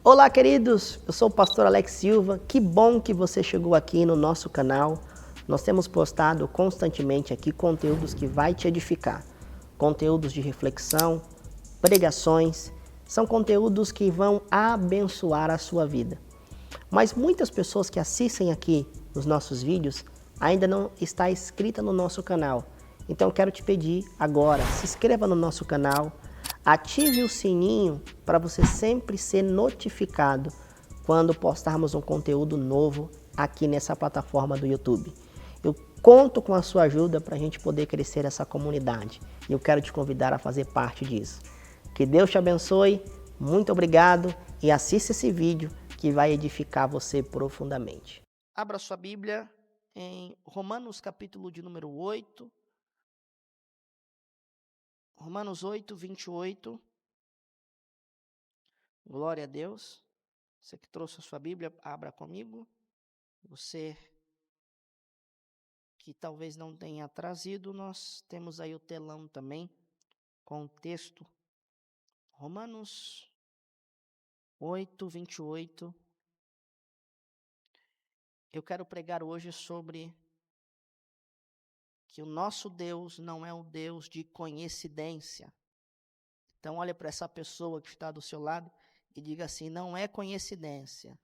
Olá, queridos! Eu sou o pastor Alex Silva. Que bom que você chegou aqui no nosso canal. Nós temos postado constantemente aqui conteúdos que vai te edificar. Conteúdos de reflexão, pregações. São conteúdos que vão abençoar a sua vida. Mas muitas pessoas que assistem aqui os nossos vídeos ainda não está inscrita no nosso canal. Então eu quero te pedir agora, se inscreva no nosso canal, ative o sininho para você sempre ser notificado quando postarmos um conteúdo novo aqui nessa plataforma do YouTube. Eu conto com a sua ajuda para a gente poder crescer essa comunidade e eu quero te convidar a fazer parte disso. Que Deus te abençoe, muito obrigado e assista esse vídeo que vai edificar você profundamente. Abra sua Bíblia em Romanos capítulo de número 8. Romanos 8, 28. Glória a Deus. Você que trouxe a sua Bíblia, abra comigo. Você que talvez não tenha trazido, nós temos aí o telão também com o texto. Romanos 8, 28. Eu quero pregar hoje sobre que o nosso Deus não é um Deus de coincidência. Então olha para essa pessoa que está do seu lado e diga assim: não é coincidência,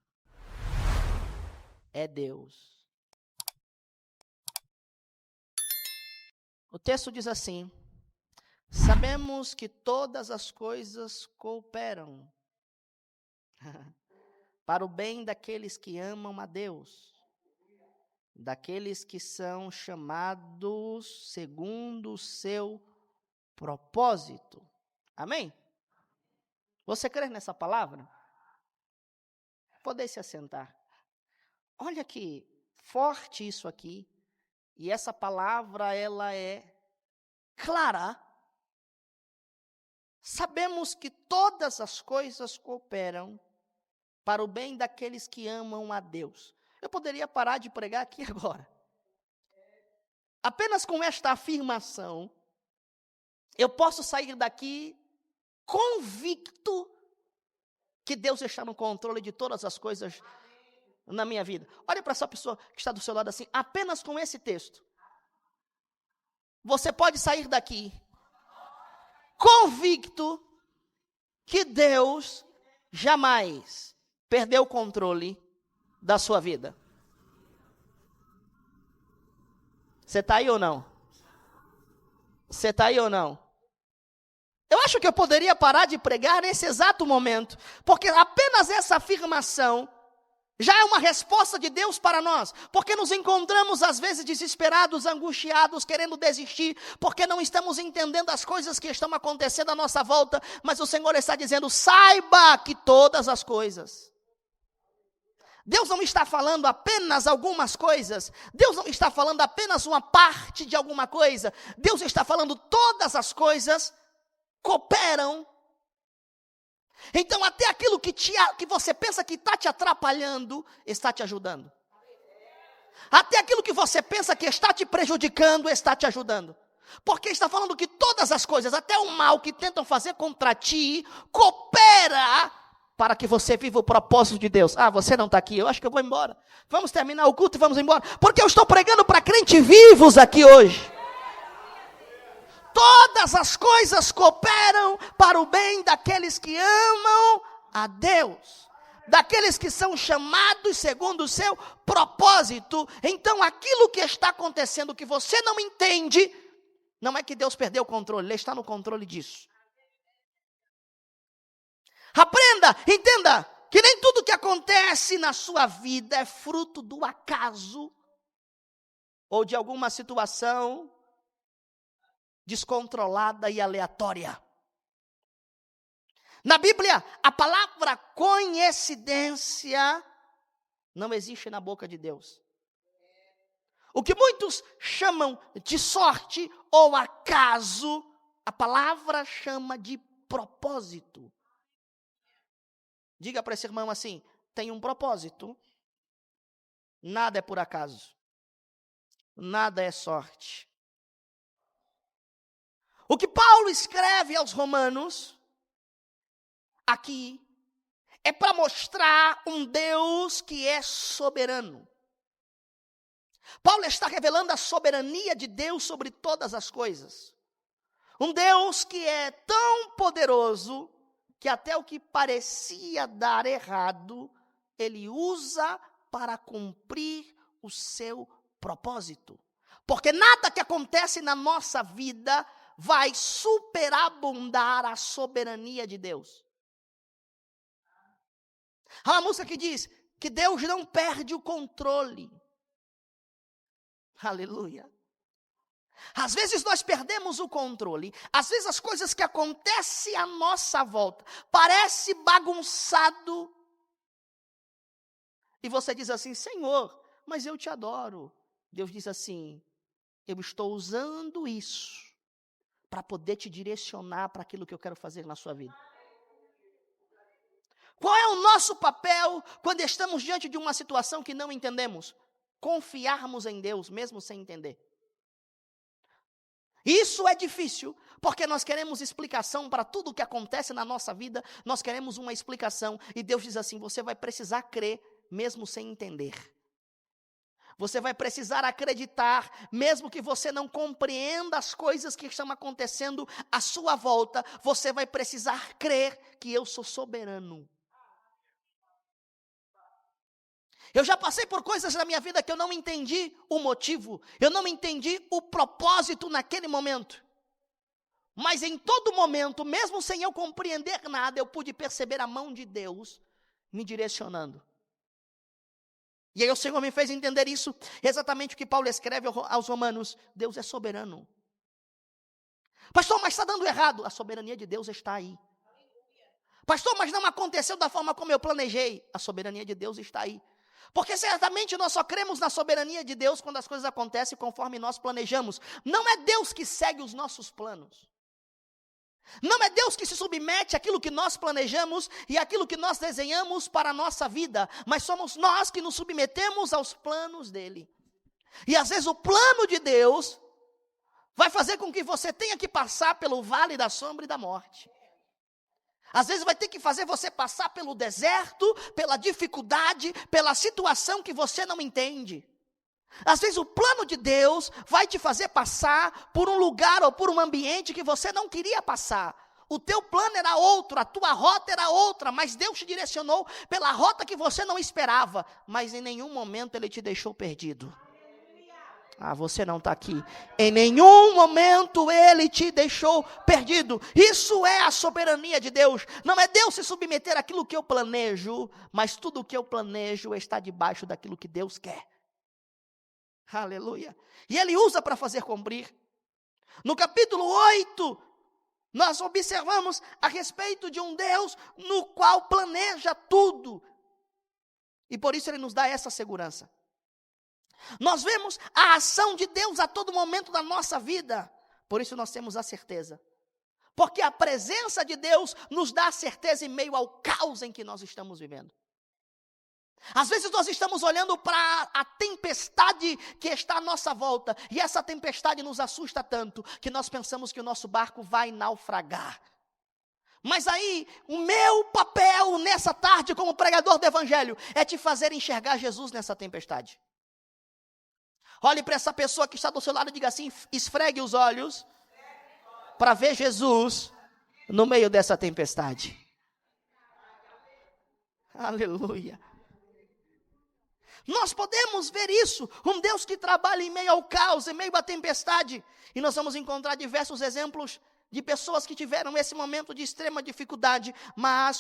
é Deus. O texto diz assim: sabemos que todas as coisas cooperam para o bem daqueles que amam a Deus, daqueles que são chamados segundo o seu propósito. Amém? Você crê nessa palavra? Pode se assentar. Olha que forte isso aqui. E essa palavra, ela é clara. Sabemos que todas as coisas cooperam para o bem daqueles que amam a Deus. Eu poderia parar de pregar aqui agora. Apenas com esta afirmação, eu posso sair daqui convicto que Deus está no controle de todas as coisas na minha vida. Olha para essa pessoa que está do seu lado assim, apenas com esse texto. Você pode sair daqui convicto que Deus jamais perdeu o controle da sua vida. Você está aí ou não? Você está aí ou não? Eu acho que eu poderia parar de pregar nesse exato momento, porque apenas essa afirmação já é uma resposta de Deus para nós, porque nos encontramos às vezes desesperados, angustiados, querendo desistir, porque não estamos entendendo as coisas que estão acontecendo à nossa volta, mas o Senhor está dizendo: saiba que todas as coisas. Deus não está falando apenas algumas coisas, Deus não está falando apenas uma parte de alguma coisa, Deus está falando todas as coisas cooperam. Então até aquilo que você pensa que está te atrapalhando, está te ajudando. Até aquilo que você pensa que está te prejudicando, está te ajudando. Porque está falando que todas as coisas, até o mal que tentam fazer contra ti, coopera para que você viva o propósito de Deus. Ah, você não está aqui, eu acho que eu vou embora. Vamos terminar o culto e vamos embora. Porque eu estou pregando para crentes vivos aqui hoje. Todas as coisas cooperam para o bem daqueles que amam a Deus, daqueles que são chamados segundo o seu propósito. Então aquilo que está acontecendo que você não entende, não é que Deus perdeu o controle, Ele está no controle disso. Aprenda, entenda, que nem tudo que acontece na sua vida é fruto do acaso, ou de alguma situação descontrolada e aleatória. Na Bíblia, a palavra coincidência não existe na boca de Deus. O que muitos chamam de sorte ou acaso, a palavra chama de propósito. Diga para esse irmão assim: tem um propósito. Nada é por acaso. Nada é sorte. O que Paulo escreve aos Romanos, aqui, é para mostrar um Deus que é soberano. Paulo está revelando a soberania de Deus sobre todas as coisas. Um Deus que é tão poderoso que até o que parecia dar errado, Ele usa para cumprir o seu propósito. Porque nada que acontece na nossa vida vai superabundar a soberania de Deus. Há uma música que diz que Deus não perde o controle. Aleluia. Às vezes nós perdemos o controle. Às vezes as coisas que acontecem à nossa volta parece bagunçado. E você diz assim: Senhor, mas eu te adoro. Deus diz assim: eu estou usando isso para poder te direcionar para aquilo que eu quero fazer na sua vida. Qual é o nosso papel quando estamos diante de uma situação que não entendemos? Confiarmos em Deus, mesmo sem entender. Isso é difícil, porque nós queremos explicação para tudo o que acontece na nossa vida, nós queremos uma explicação, e Deus diz assim: você vai precisar crer, mesmo sem entender. Você vai precisar acreditar, mesmo que você não compreenda as coisas que estão acontecendo à sua volta, você vai precisar crer que eu sou soberano. Eu já passei por coisas na minha vida que eu não entendi o motivo, eu não entendi o propósito naquele momento. Mas em todo momento, mesmo sem eu compreender nada, eu pude perceber a mão de Deus me direcionando. E aí o Senhor me fez entender isso, exatamente o que Paulo escreve aos Romanos: Deus é soberano. Pastor, mas está dando errado. A soberania de Deus está aí. Pastor, mas não aconteceu da forma como eu planejei. A soberania de Deus está aí. Porque certamente nós só cremos na soberania de Deus quando as coisas acontecem conforme nós planejamos. Não é Deus que segue os nossos planos. Não é Deus que se submete àquilo que nós planejamos e àquilo que nós desenhamos para a nossa vida, mas somos nós que nos submetemos aos planos dele. E às vezes o plano de Deus vai fazer com que você tenha que passar pelo vale da sombra e da morte. Às vezes vai ter que fazer você passar pelo deserto, pela dificuldade, pela situação que você não entende. Às vezes o plano de Deus vai te fazer passar por um lugar ou por um ambiente que você não queria passar. O teu plano era outro, a tua rota era outra, mas Deus te direcionou pela rota que você não esperava. Mas em nenhum momento Ele te deixou perdido. Ah, você não está aqui. Em nenhum momento Ele te deixou perdido. Isso é a soberania de Deus. Não é Deus se submeter àquilo que eu planejo, mas tudo o que eu planejo está debaixo daquilo que Deus quer. Aleluia. E Ele usa para fazer cumprir. No capítulo 8, nós observamos a respeito de um Deus no qual planeja tudo. E por isso Ele nos dá essa segurança. Nós vemos a ação de Deus a todo momento da nossa vida. Por isso nós temos a certeza. Porque a presença de Deus nos dá a certeza em meio ao caos em que nós estamos vivendo. Às vezes nós estamos olhando para a tempestade que está à nossa volta. E essa tempestade nos assusta tanto que nós pensamos que o nosso barco vai naufragar. Mas aí, o meu papel nessa tarde como pregador do Evangelho é te fazer enxergar Jesus nessa tempestade. Olhe para essa pessoa que está do seu lado e diga assim: esfregue os olhos para ver Jesus no meio dessa tempestade. Aleluia. Nós podemos ver isso, um Deus que trabalha em meio ao caos, em meio à tempestade. E nós vamos encontrar diversos exemplos de pessoas que tiveram esse momento de extrema dificuldade, mas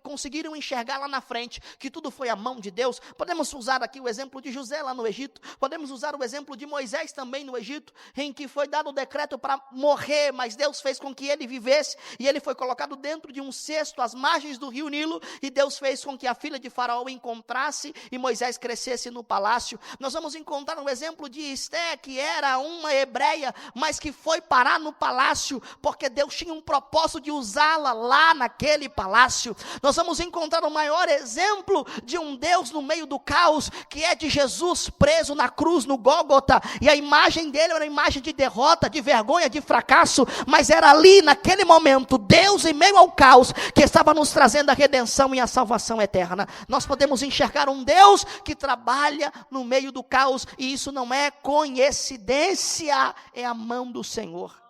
conseguiram enxergar lá na frente que tudo foi a mão de Deus. Podemos usar aqui o exemplo de José lá no Egito, podemos usar o exemplo de Moisés também no Egito, em que foi dado o decreto para morrer, mas Deus fez com que ele vivesse, e ele foi colocado dentro de um cesto às margens do rio Nilo, e Deus fez com que a filha de Faraó o encontrasse, e Moisés crescesse no palácio. Nós vamos encontrar o exemplo de Esté, que era uma hebreia, mas que foi parar no palácio, porque Deus tinha um propósito de usá-la lá naquele palácio. Nós vamos encontrar o maior exemplo de um Deus no meio do caos, que é de Jesus preso na cruz no Gólgota, e a imagem dele era uma imagem de derrota, de vergonha, de fracasso, mas era ali naquele momento, Deus em meio ao caos, que estava nos trazendo a redenção e a salvação eterna. Nós podemos enxergar um Deus que trabalha no meio do caos, e isso não é coincidência, é a mão do Senhor.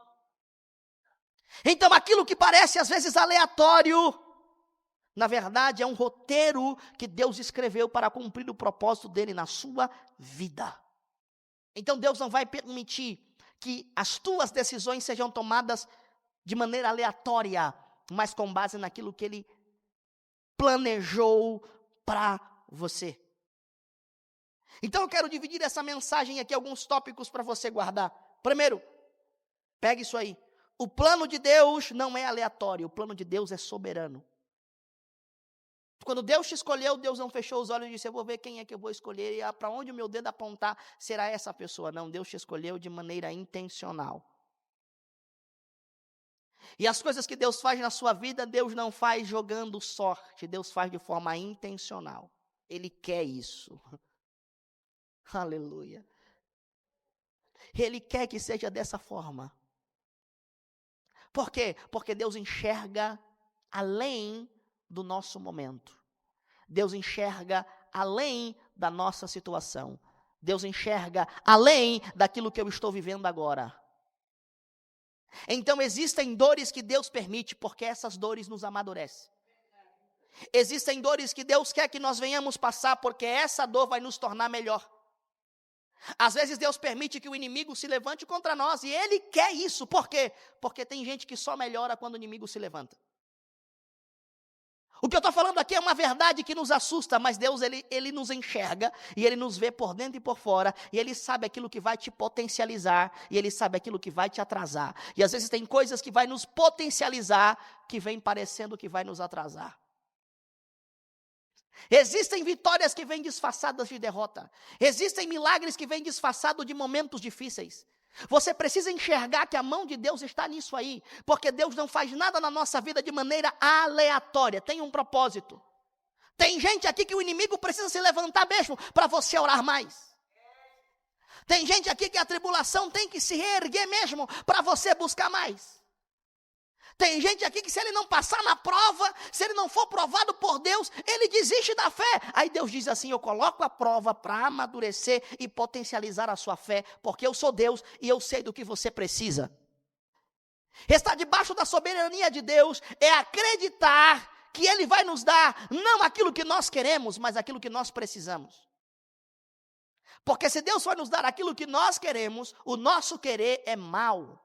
Então aquilo que parece às vezes aleatório, na verdade é um roteiro que Deus escreveu para cumprir o propósito dele na sua vida. Então Deus não vai permitir que as tuas decisões sejam tomadas de maneira aleatória, mas com base naquilo que ele planejou para você. Então eu quero dividir essa mensagem aqui, alguns tópicos para você guardar. Primeiro, pegue isso aí. O plano de Deus não é aleatório, o plano de Deus é soberano. Quando Deus te escolheu, Deus não fechou os olhos e disse, eu vou ver quem é que eu vou escolher, e para onde o meu dedo apontar será essa pessoa. Não, Deus te escolheu de maneira intencional. E as coisas que Deus faz na sua vida, Deus não faz jogando sorte, Deus faz de forma intencional. Ele quer isso. Aleluia. Ele quer que seja dessa forma. Por quê? Porque Deus enxerga além do nosso momento. Deus enxerga além da nossa situação. Deus enxerga além daquilo que eu estou vivendo agora. Então existem dores que Deus permite, porque essas dores nos amadurecem. Existem dores que Deus quer que nós venhamos passar, porque essa dor vai nos tornar melhor. Às vezes Deus permite que o inimigo se levante contra nós, e Ele quer isso. Por quê? Porque tem gente que só melhora quando o inimigo se levanta. O que eu estou falando aqui é uma verdade que nos assusta, mas Deus, ele nos enxerga, e Ele nos vê por dentro e por fora, e Ele sabe aquilo que vai te potencializar, e Ele sabe aquilo que vai te atrasar. E às vezes tem coisas que vai nos potencializar, que vem parecendo que vai nos atrasar. Existem vitórias que vêm disfarçadas de derrota. Existem milagres que vêm disfarçados de momentos difíceis. Você precisa enxergar que a mão de Deus está nisso aí, porque Deus não faz nada na nossa vida de maneira aleatória, tem um propósito. Tem gente aqui que o inimigo precisa se levantar mesmo para você orar mais. Tem gente aqui que a tribulação tem que se reerguer mesmo para você buscar mais. Tem gente aqui que se ele não passar na prova, se ele não for provado por Deus, ele desiste da fé. Aí Deus diz assim, eu coloco a prova para amadurecer e potencializar a sua fé, porque eu sou Deus e eu sei do que você precisa. Estar debaixo da soberania de Deus é acreditar que Ele vai nos dar, não aquilo que nós queremos, mas aquilo que nós precisamos. Porque se Deus vai nos dar aquilo que nós queremos, o nosso querer é mau.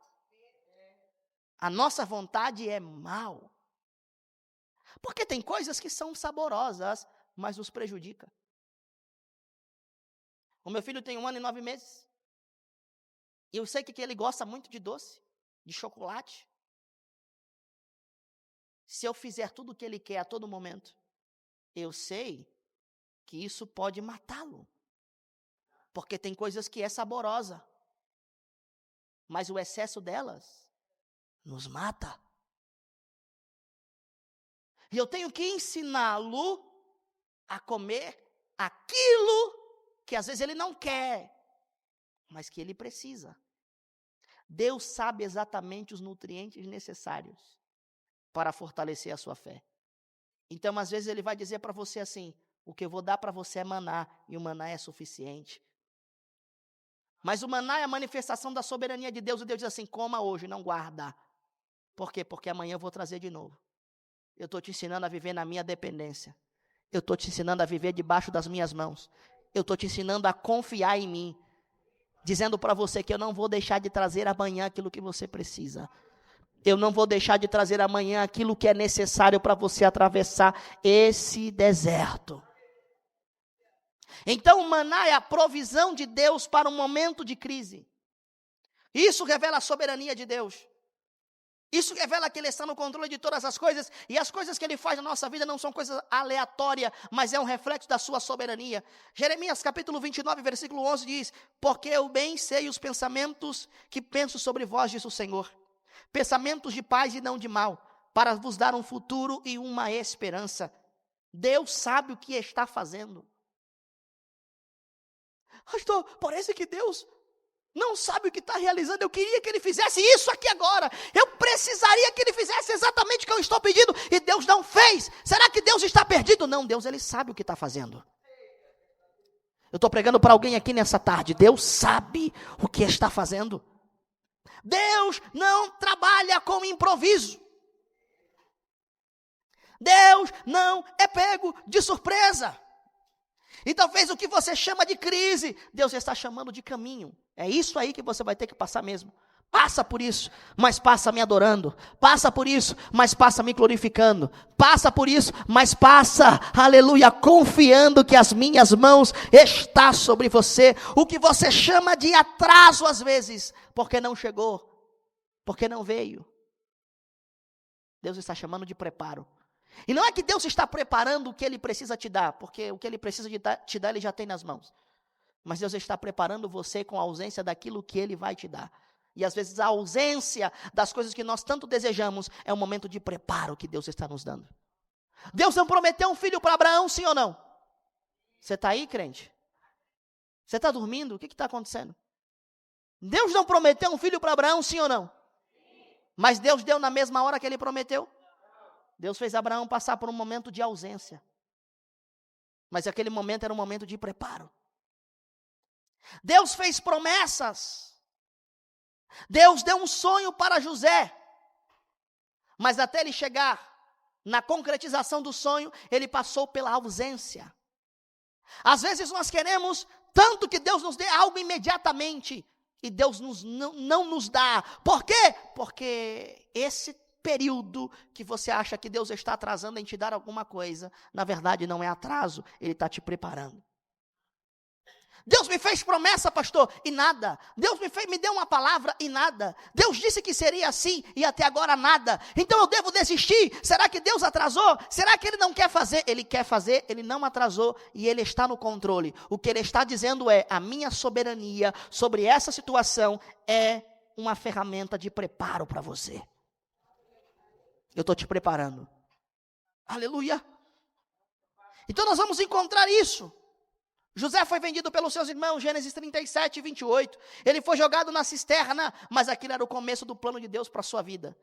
A nossa vontade é mal. Porque tem coisas que são saborosas, mas nos prejudica. O meu filho tem 1 ano e 9 meses. E eu sei que ele gosta muito de doce, de chocolate. Se eu fizer tudo o que ele quer a todo momento, eu sei que isso pode matá-lo. Porque tem coisas que é saborosa, mas o excesso delas nos mata. E eu tenho que ensiná-lo a comer aquilo que às vezes ele não quer, mas que ele precisa. Deus sabe exatamente os nutrientes necessários para fortalecer a sua fé. Então, às vezes ele vai dizer para você assim, o que eu vou dar para você é maná, e o maná é suficiente. Mas o maná é a manifestação da soberania de Deus, e Deus diz assim, coma hoje, não guarda. Por quê? Porque amanhã eu vou trazer de novo. Eu estou te ensinando a viver na minha dependência. Eu estou te ensinando a viver debaixo das minhas mãos. Eu estou te ensinando a confiar em mim. Dizendo para você que eu não vou deixar de trazer amanhã aquilo que você precisa. Eu não vou deixar de trazer amanhã aquilo que é necessário para você atravessar esse deserto. Então o maná é a provisão de Deus para um momento de crise. Isso revela a soberania de Deus. Isso revela que Ele está no controle de todas as coisas, e as coisas que Ele faz na nossa vida não são coisas aleatórias, mas é um reflexo da sua soberania. Jeremias capítulo 29, versículo 11 diz, porque eu bem sei os pensamentos que penso sobre vós, diz o Senhor, pensamentos de paz e não de mal, para vos dar um futuro e uma esperança. Deus sabe o que está fazendo. Pastor, parece que Deus não sabe o que está realizando. Eu queria que Ele fizesse isso aqui agora. Eu precisaria que Ele fizesse exatamente o que eu estou pedindo. E Deus não fez. Será que Deus está perdido? Não, Deus, Ele sabe o que está fazendo. Eu estou pregando para alguém aqui nessa tarde. Deus sabe o que está fazendo. Deus não trabalha com improviso. Deus não é pego de surpresa. E talvez o que você chama de crise, Deus está chamando de caminho. É isso aí que você vai ter que passar mesmo. Passa por isso, mas passa me adorando. Passa por isso, mas passa me glorificando. Passa por isso, mas passa, aleluia, confiando que as minhas mãos estão sobre você. O que você chama de atraso às vezes, porque não chegou, porque não veio. Deus está chamando de preparo. E não é que Deus está preparando o que Ele precisa te dar, porque o que Ele precisa te dar, Ele já tem nas mãos. Mas Deus está preparando você com a ausência daquilo que Ele vai te dar. E às vezes a ausência das coisas que nós tanto desejamos é um momento de preparo que Deus está nos dando. Deus não prometeu um filho para Abraão, sim ou não? Você está aí, crente? Você está dormindo? O que está acontecendo? Deus não prometeu um filho para Abraão, sim ou não? Mas Deus deu na mesma hora que Ele prometeu? Deus fez Abraão passar por um momento de ausência. Mas aquele momento era um momento de preparo. Deus fez promessas. Deus deu um sonho para José. Mas até ele chegar na concretização do sonho, ele passou pela ausência. Às vezes nós queremos tanto que Deus nos dê algo imediatamente. E Deus não nos dá. Por quê? Porque esse período que você acha que Deus está atrasando em te dar alguma coisa, na verdade não é atraso, Ele está te preparando. Deus me fez promessa, pastor, e nada. Deus me deu uma palavra e nada. Deus disse que seria assim e até agora nada. Então eu devo desistir? Será que Deus atrasou? Será que Ele não quer fazer? Ele quer fazer, Ele não atrasou e Ele está no controle. O que Ele está dizendo é, a minha soberania sobre essa situação é uma ferramenta de preparo para você. Eu estou te preparando. Aleluia. Então nós vamos encontrar isso. José foi vendido pelos seus irmãos, Gênesis 37, 28. Ele foi jogado na cisterna, mas aquilo era o começo do plano de Deus para a sua vida.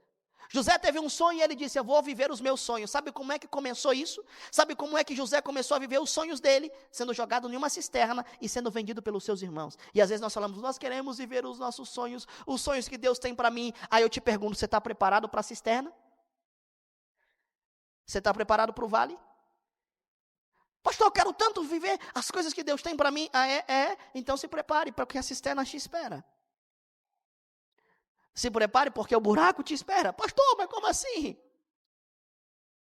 José teve um sonho e ele disse, eu vou viver os meus sonhos. Sabe como é que começou isso? Sabe como é que José começou a viver os sonhos dele? Sendo jogado em uma cisterna e sendo vendido pelos seus irmãos. E às vezes nós falamos, nós queremos viver os nossos sonhos, os sonhos que Deus tem para mim. Aí eu te pergunto, você está preparado para a cisterna? Você está preparado para o vale? Pastor, eu quero tanto viver as coisas que Deus tem para mim. Então se prepare, porque a cisterna te espera. Se prepare, porque o buraco te espera. Pastor, mas como assim?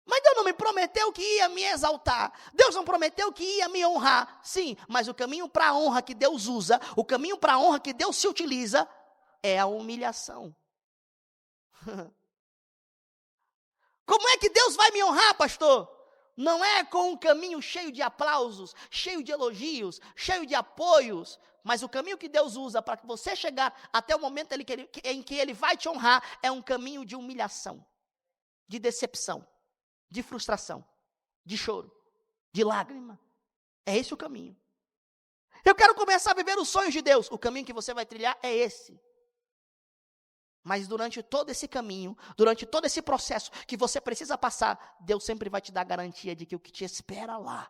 Mas Deus não me prometeu que ia me exaltar. Deus não prometeu que ia me honrar. Sim, mas o caminho para a honra que Deus usa, o caminho para a honra que Deus se utiliza, é a humilhação. Como é que Deus vai me honrar, pastor? Não é com um caminho cheio de aplausos, cheio de elogios, cheio de apoios, mas o caminho que Deus usa para que você chegar até o momento em que Ele vai te honrar, é um caminho de humilhação, de decepção, de frustração, de choro, de lágrima. É esse o caminho. Eu quero começar a viver os sonhos de Deus. O caminho que você vai trilhar é esse. Mas durante todo esse caminho, durante todo esse processo que você precisa passar, Deus sempre vai te dar garantia de que o que te espera lá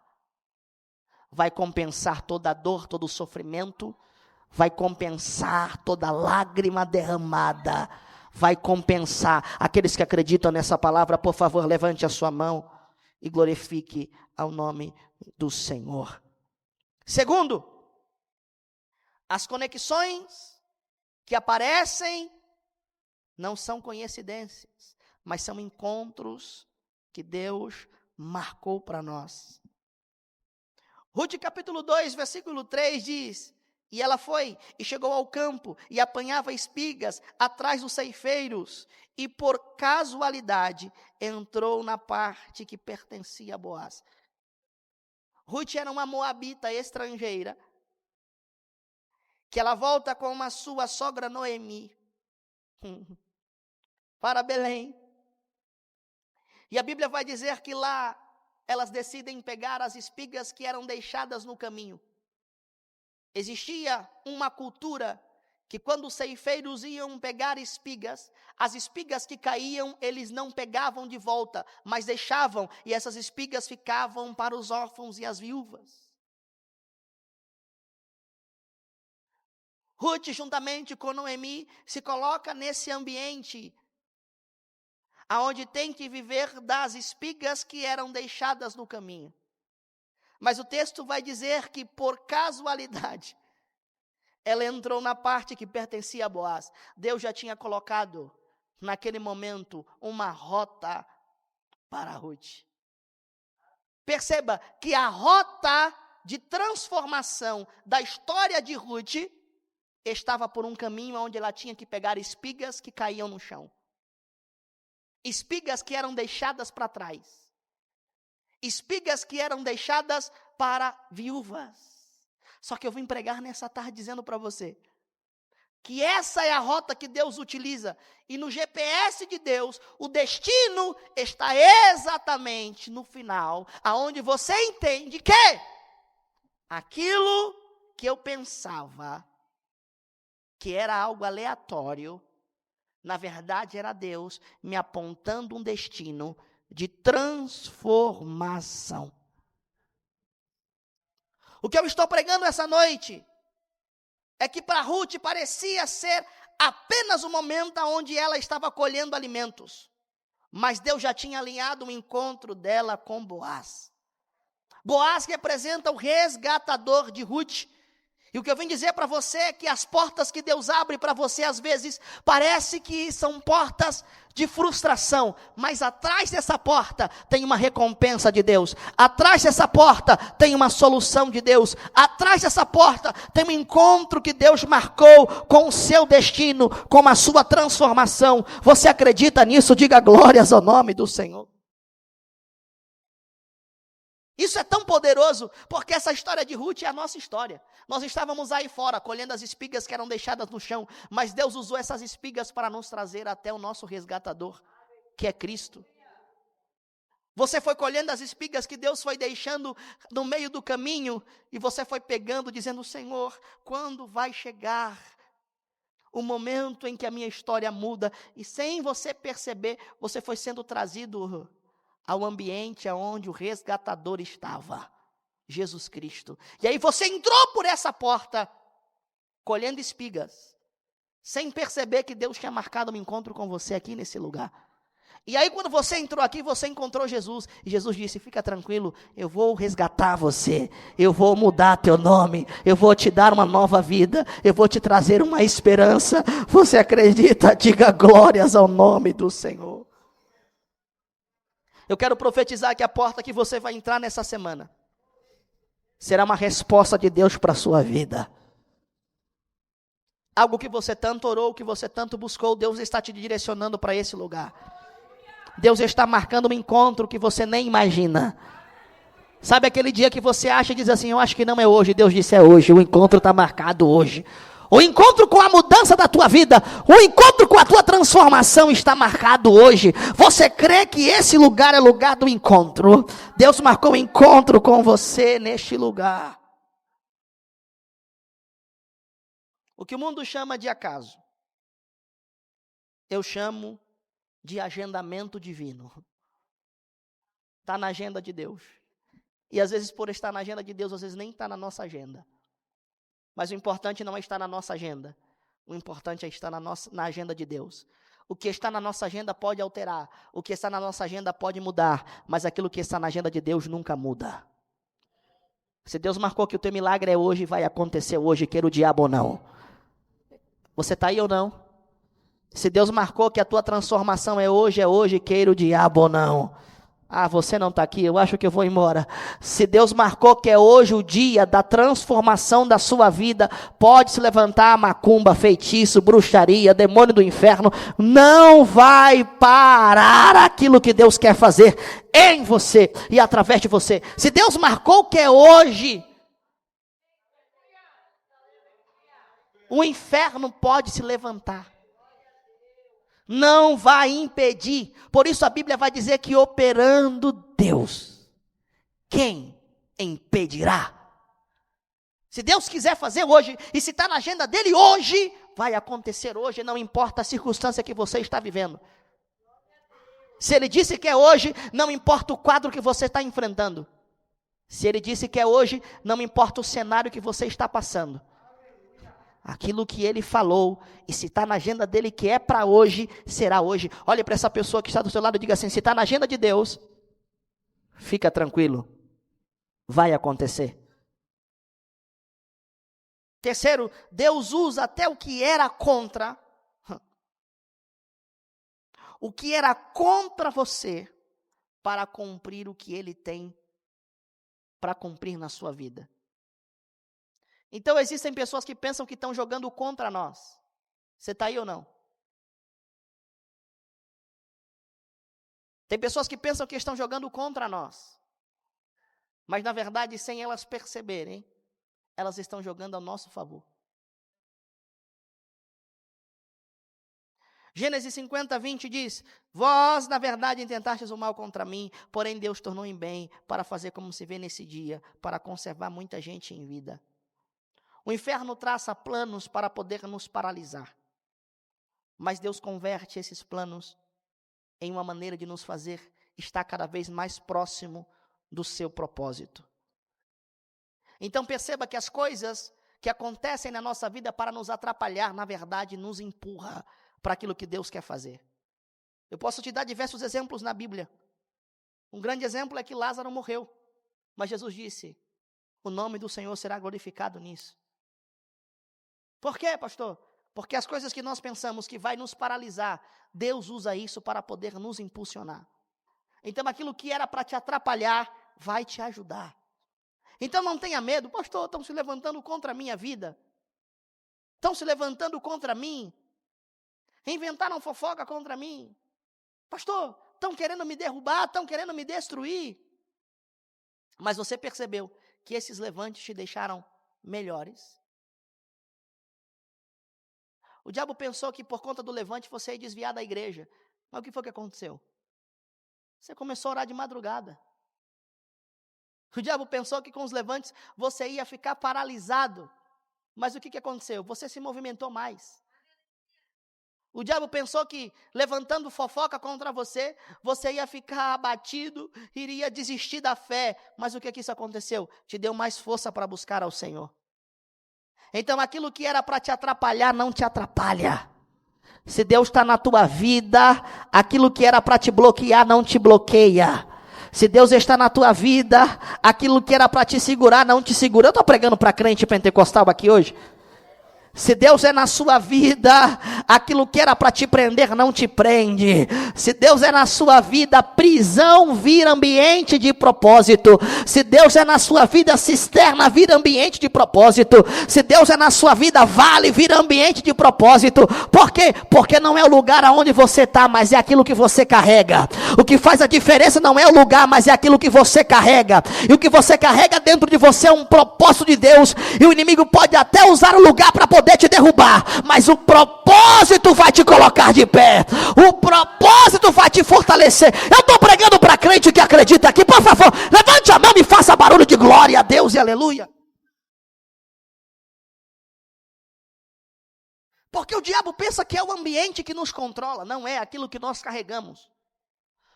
vai compensar toda a dor, todo o sofrimento, vai compensar toda a lágrima derramada, vai compensar. Aqueles que acreditam nessa palavra, por favor, levante a sua mão e glorifique ao nome do Senhor. Segundo, as conexões que aparecem não são coincidências, mas são encontros que Deus marcou para nós. Ruth capítulo 2, versículo 3 diz, e ela foi e chegou ao campo e apanhava espigas atrás dos ceifeiros e por casualidade entrou na parte que pertencia a Boaz. Ruth era uma moabita estrangeira, que ela volta com a sua sogra Noemi. para Belém. E a Bíblia vai dizer que lá elas decidem pegar as espigas que eram deixadas no caminho. Existia uma cultura que quando os ceifeiros iam pegar espigas, as espigas que caíam, eles não pegavam de volta, mas deixavam, e essas espigas ficavam para os órfãos e as viúvas. Ruth, juntamente com Noemi, se coloca nesse ambiente aonde tem que viver das espigas que eram deixadas no caminho. Mas o texto vai dizer que, por casualidade, ela entrou na parte que pertencia a Boaz. Deus já tinha colocado, naquele momento, uma rota para Ruth. Perceba que a rota de transformação da história de Ruth estava por um caminho onde ela tinha que pegar espigas que caíam no chão. Espigas que eram deixadas para trás. Espigas que eram deixadas para viúvas. Só que eu vim pregar nessa tarde dizendo para você que essa é a rota que Deus utiliza. E no GPS de Deus, o destino está exatamente no final, aonde você entende que aquilo que eu pensava que era algo aleatório, na verdade era Deus me apontando um destino de transformação. O que eu estou pregando essa noite é que para Ruth parecia ser apenas o momento onde ela estava colhendo alimentos. Mas Deus já tinha alinhado o encontro dela com Boaz. Boaz representa o resgatador de Ruth. E o que eu vim dizer para você é que as portas que Deus abre para você, às vezes, parece que são portas de frustração. Mas atrás dessa porta tem uma recompensa de Deus. Atrás dessa porta tem uma solução de Deus. Atrás dessa porta tem um encontro que Deus marcou com o seu destino, com a sua transformação. Você acredita nisso? Diga glórias ao nome do Senhor. Isso é tão poderoso, porque essa história de Ruth é a nossa história. Nós estávamos aí fora, colhendo as espigas que eram deixadas no chão, mas Deus usou essas espigas para nos trazer até o nosso resgatador, que é Cristo. Você foi colhendo as espigas que Deus foi deixando no meio do caminho, e você foi pegando, dizendo: Senhor, quando vai chegar o momento em que a minha história muda? E sem você perceber, você foi sendo trazido ao ambiente onde o resgatador estava, Jesus Cristo. E aí você entrou por essa porta, colhendo espigas, sem perceber que Deus tinha marcado um encontro com você aqui nesse lugar. E aí quando você entrou aqui, você encontrou Jesus, e Jesus disse: fica tranquilo, eu vou resgatar você, eu vou mudar teu nome, eu vou te dar uma nova vida, eu vou te trazer uma esperança. Você acredita? Diga glórias ao nome do Senhor. Eu quero profetizar que a porta que você vai entrar nessa semana será uma resposta de Deus para a sua vida. Algo que você tanto orou, que você tanto buscou, Deus está te direcionando para esse lugar. Deus está marcando um encontro que você nem imagina. Sabe aquele dia que você acha e diz assim: eu acho que não é hoje. Deus disse: é hoje, o encontro está marcado hoje. O encontro com a mudança da tua vida, o encontro com a tua transformação está marcado hoje. Você crê que esse lugar é lugar do encontro? Deus marcou um encontro com você neste lugar. O que o mundo chama de acaso, eu chamo de agendamento divino. Está na agenda de Deus. E às vezes, por estar na agenda de Deus, às vezes nem está na nossa agenda. Mas o importante não é estar na nossa agenda. O importante é estar na agenda de Deus. O que está na nossa agenda pode alterar. O que está na nossa agenda pode mudar. Mas aquilo que está na agenda de Deus nunca muda. Se Deus marcou que o teu milagre é hoje, vai acontecer hoje, queira o diabo ou não. Você está aí ou não? Se Deus marcou que a tua transformação é hoje, queira o diabo ou não. Ah, você não está aqui, eu acho que eu vou embora. Se Deus marcou que é hoje o dia da transformação da sua vida, pode se levantar macumba, feitiço, bruxaria, demônio do inferno, não vai parar aquilo que Deus quer fazer em você e através de você. Se Deus marcou que é hoje, o inferno pode se levantar. não vai impedir. Por isso a Bíblia vai dizer que operando Deus, quem impedirá? Se Deus quiser fazer hoje, e se está na agenda dele hoje, vai acontecer hoje, não importa a circunstância que você está vivendo. Se ele disse que é hoje, não importa o quadro que você está enfrentando. Se ele disse que é hoje, não importa o cenário que você está passando. Aquilo que ele falou, e se está na agenda dele que é para hoje, será hoje. Olhe para essa pessoa que está do seu lado e diga assim: se está na agenda de Deus, fica tranquilo, vai acontecer. Terceiro, Deus usa até o que era contra você, para cumprir o que ele tem para cumprir na sua vida. Então existem pessoas que pensam que estão jogando contra nós. Você está aí ou não? Tem pessoas que pensam que estão jogando contra nós. Mas na verdade, sem elas perceberem, elas estão jogando ao nosso favor. Gênesis 50, 20 diz: vós, na verdade, intentastes o mal contra mim, porém Deus tornou em bem, para fazer como se vê nesse dia, para conservar muita gente em vida. O inferno traça planos para poder nos paralisar. Mas Deus converte esses planos em uma maneira de nos fazer estar cada vez mais próximo do seu propósito. Então perceba que as coisas que acontecem na nossa vida para nos atrapalhar, na verdade, nos empurra para aquilo que Deus quer fazer. Eu posso te dar diversos exemplos na Bíblia. Um grande exemplo é que Lázaro morreu, mas Jesus disse: o nome do Senhor será glorificado nisso. Por quê, pastor? Porque as coisas que nós pensamos que vai nos paralisar, Deus usa isso para poder nos impulsionar. Então aquilo que era para te atrapalhar, vai te ajudar. Então não tenha medo. Pastor, estão se levantando contra a minha vida. Estão se levantando contra mim. Inventaram fofoca contra mim. Pastor, estão querendo me derrubar, estão querendo me destruir. Mas você percebeu que esses levantes te deixaram melhores? O diabo pensou que por conta do levante você ia desviar da igreja. Mas o que foi que aconteceu? Você começou a orar de madrugada. O diabo pensou que com os levantes você ia ficar paralisado. Mas o que aconteceu? Você se movimentou mais. O diabo pensou que levantando fofoca contra você, você ia ficar abatido, iria desistir da fé. Mas o que isso aconteceu? Te deu mais força para buscar ao Senhor. Então aquilo que era para te atrapalhar, não te atrapalha. Se Deus está na tua vida, aquilo que era para te bloquear, não te bloqueia. Se Deus está na tua vida, aquilo que era para te segurar, não te segura. Eu estou pregando para crente pentecostal aqui hoje. Se Deus é na sua vida, aquilo que era para te prender não te prende. Se Deus é na sua vida, prisão vira ambiente de propósito. Se Deus é na sua vida, cisterna vira ambiente de propósito. Se Deus é na sua vida, vale vira ambiente de propósito. Por quê? Porque não é o lugar aonde você está, mas é aquilo que você carrega. O que faz a diferença não é o lugar, mas é aquilo que você carrega. E o que você carrega dentro de você é um propósito de Deus. E o inimigo pode até usar o lugar para poder te derrubar, mas o propósito vai te colocar de pé. O propósito vai te fortalecer. Eu estou pregando para crente que acredita aqui. Por favor, levante a mão e faça barulho de glória a Deus e aleluia. Porque o diabo pensa que é o ambiente que nos controla, não é aquilo que nós carregamos.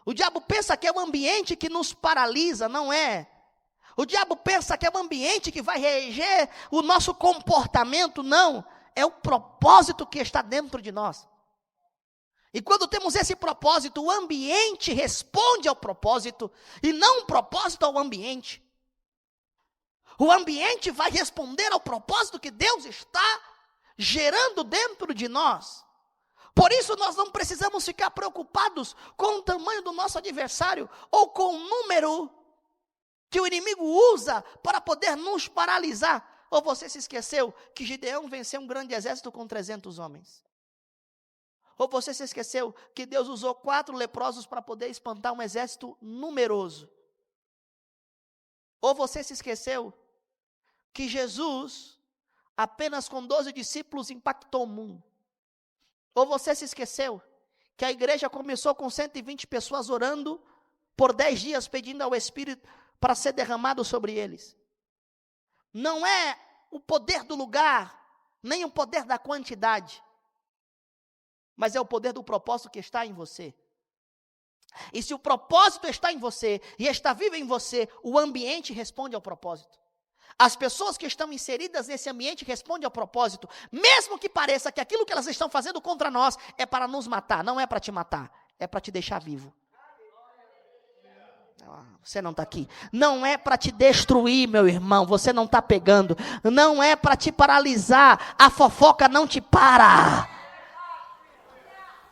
O diabo pensa que é o ambiente que nos paralisa, não é. O diabo pensa que é o ambiente que vai reger o nosso comportamento, não. É o propósito que está dentro de nós. E quando temos esse propósito, o ambiente responde ao propósito, e não o propósito ao ambiente. O ambiente vai responder ao propósito que Deus está gerando dentro de nós. Por isso nós não precisamos ficar preocupados com o tamanho do nosso adversário, ou com o número que o inimigo usa para poder nos paralisar. Ou você se esqueceu que Gideão venceu um grande exército com 300 homens? Ou você se esqueceu que Deus usou 4 leprosos para poder espantar um exército numeroso? Ou você se esqueceu que Jesus, apenas com 12 discípulos, impactou o mundo? Ou você se esqueceu que a igreja começou com 120 pessoas orando por 10 dias, pedindo ao Espírito para ser derramado sobre eles. Não é o poder do lugar, nem o poder da quantidade, mas é o poder do propósito que está em você. E se o propósito está em você e está vivo em você, o ambiente responde ao propósito. As pessoas que estão inseridas nesse ambiente respondem ao propósito, mesmo que pareça que aquilo que elas estão fazendo contra nós é para nos matar. Não é para te matar, é para te deixar vivo. Você não está aqui. Não é para te destruir, meu irmão. Você não está pegando. Não é para te paralisar. A fofoca não te para.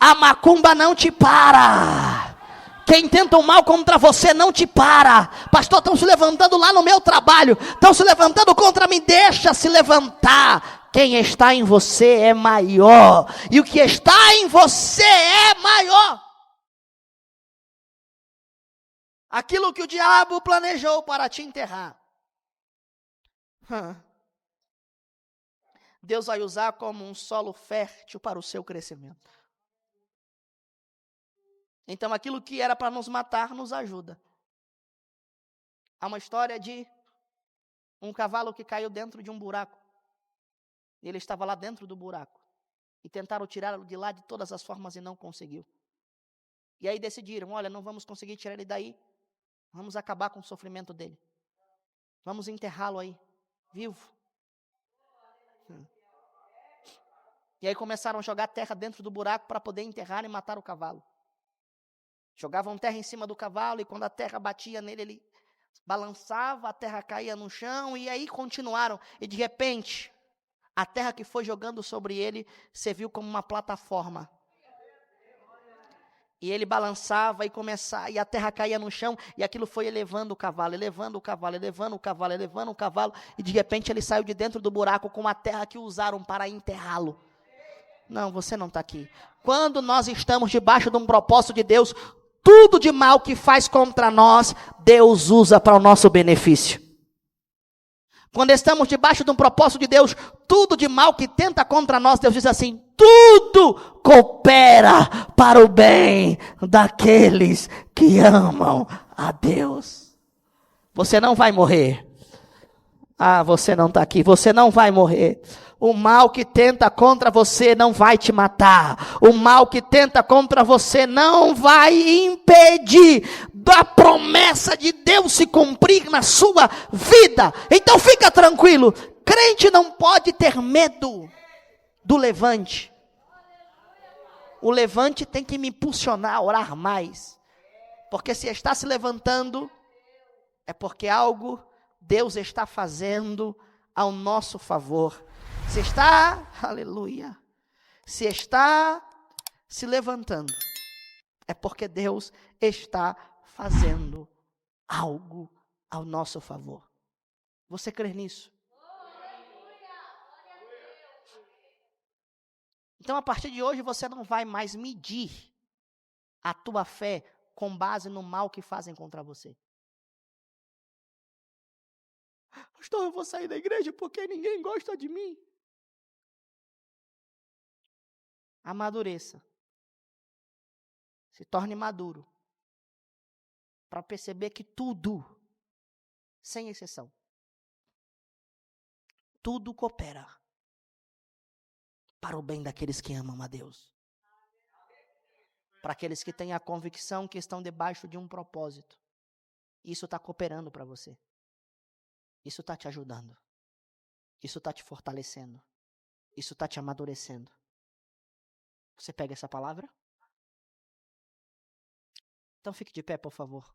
A macumba não te para. Quem tenta o mal contra você não te para. Pastor, estão se levantando lá no meu trabalho. Estão se levantando contra mim. Deixa se levantar. Quem está em você é maior. E o que está em você é maior. Aquilo que o diabo planejou para te enterrar, Deus vai usar como um solo fértil para o seu crescimento. Então aquilo que era para nos matar, nos ajuda. Há uma história de um cavalo que caiu dentro de um buraco. Ele estava lá dentro do buraco. E tentaram tirá-lo de lá de todas as formas e não conseguiu. E aí decidiram, olha, não vamos conseguir tirar ele daí. Vamos acabar com o sofrimento dele. Vamos enterrá-lo aí, vivo. E aí começaram a jogar terra dentro do buraco para poder enterrar e matar o cavalo. Jogavam terra em cima do cavalo e quando a terra batia nele, ele balançava, a terra caía no chão e aí continuaram. E de repente, a terra que foi jogando sobre ele serviu como uma plataforma. E ele balançava e a terra caía no chão, e aquilo foi elevando o cavalo, elevando o cavalo, elevando o cavalo, elevando o cavalo, e de repente ele saiu de dentro do buraco com a terra que usaram para enterrá-lo. Não, você não está aqui. Quando nós estamos debaixo de um propósito de Deus, tudo de mal que faz contra nós, Deus usa para o nosso benefício. Quando estamos debaixo de um propósito de Deus, tudo de mal que tenta contra nós, Deus diz assim, tudo coopera para o bem daqueles que amam a Deus. Você não vai morrer. Você não está aqui, você não vai morrer. O mal que tenta contra você não vai te matar. O mal que tenta contra você não vai impedir da promessa de Deus se cumprir na sua vida. Então fica tranquilo. Crente não pode ter medo do levante. O levante tem que me impulsionar a orar mais. Porque se está se levantando, é porque algo Deus está fazendo ao nosso favor. Se está, aleluia, se está se levantando, é porque Deus está fazendo algo ao nosso favor. Você crê nisso? Então, a partir de hoje, você não vai mais medir a tua fé com base no mal que fazem contra você. Pastor, eu vou sair da igreja porque ninguém gosta de mim. Amadureça. Se torne maduro. Para perceber que tudo, sem exceção, tudo coopera para o bem daqueles que amam a Deus. Para aqueles que têm a convicção que estão debaixo de um propósito. Isso está cooperando para você. Isso está te ajudando. Isso está te fortalecendo. Isso está te amadurecendo. Você pega essa palavra? Então fique de pé, por favor.